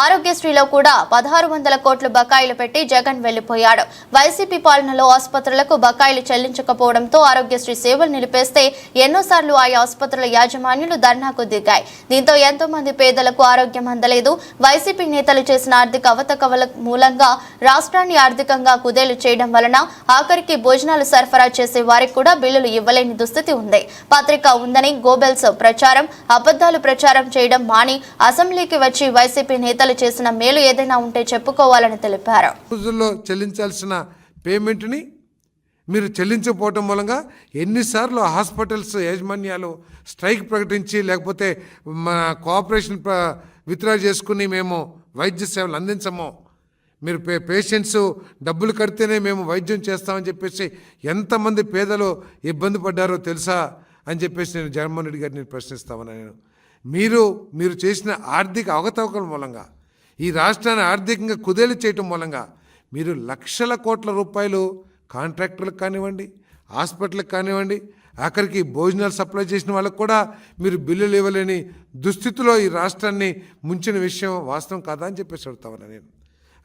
ఆరోగ్యశ్రీలో కూడా 1600 కోట్లు బకాయిలు పెట్టి జగన్ వెళ్లిపోయాడు. వైసీపీ పాలనలో ఆసుపత్రులకు బకాయిలు చెల్లించకపోవడంతో ఆరోగ్యశ్రీ సేవలు నిలిపేస్తే ఎన్నోసార్లు ఆయా ఆసుపత్రుల యాజమాన్యాలు ధర్నాకు దిగాయి. దీంతో ఎంతో మంది పేదలకు ఆరోగ్యం అందలేదు. వైసీపీ నేతలు చేసిన ఆర్థిక అవకతవకల మూలంగా రాష్ట్రాన్ని ఆర్థికంగా కుదేలు చేయడం వలన ఆఖరికి భోజనాలు సరఫరా చేసే వారికి కూడా బిల్లులు ఇవ్వలేని దుస్థితి ఉంది. పత్రిక ఉందని గోబెల్స్ ప్రచారం, అబద్ధాలు ప్రచారం చేయడం మాని అసెంబ్లీకి వచ్చి వైసీపీ నేతలు చేసిన మేలు ఏదైనా ఉంటే చెప్పుకోవాలని తెలిపారు. రోజుల్లో చెల్లించాల్సిన పేమెంట్ని మీరు చెల్లించకపోవటం మూలంగా ఎన్నిసార్లు హాస్పిటల్స్ యాజమాన్యాలు స్ట్రైక్ ప్రకటించి లేకపోతే మన కోఆపరేషన్ విత్డ్రా చేసుకుని మేము వైద్య సేవలు అందించము, మీరు పేషెంట్స్ డబ్బులు కడితేనే మేము వైద్యం చేస్తామని చెప్పేసి ఎంతమంది పేదలు ఇబ్బంది పడ్డారో తెలుసా అని చెప్పేసి నేను జగన్మోహన్ రెడ్డి గారిని ప్రశ్నిస్తామని. మీరు చేసిన ఆర్థిక అవకతవకల మూలంగా ఈ రాష్ట్రాన్ని ఆర్థికంగా కుదేలు చేయటం మూలంగా మీరు లక్షల కోట్ల రూపాయలు కాంట్రాక్టర్లకు కానివ్వండి, హాస్పిటల్కి కానివ్వండి, ఆఖరికి భోజనాలు సప్లై చేసిన వాళ్ళకు కూడా మీరు బిల్లులు ఇవ్వలేని దుస్థితిలో ఈ రాష్ట్రాన్ని ముంచిన విషయం వాస్తవం కాదా అని చెప్పేసి అడుగుతామని నేను.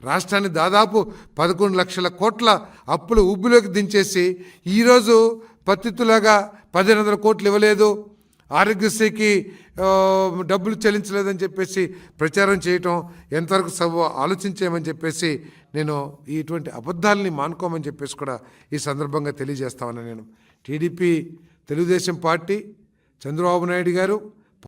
రాష్ట్రాన్ని దాదాపు 11 లక్షల కోట్ల అప్పులు ఊబిలోకి దించేసి ఈరోజు పత్తితులాగా 1500 కోట్లు ఇవ్వలేదు, ఆరోగ్యశ్రీకి డబ్బులు చెల్లించలేదని చెప్పేసి ప్రచారం చేయటం ఎంతవరకు ఆలోచించేయమని చెప్పేసి నేను ఇటువంటి అబద్ధాలని మానుకోమని చెప్పేసి కూడా ఈ సందర్భంగా తెలియజేస్తామని నేను. టీడీపీ తెలుగుదేశం పార్టీ చంద్రబాబు నాయుడు గారు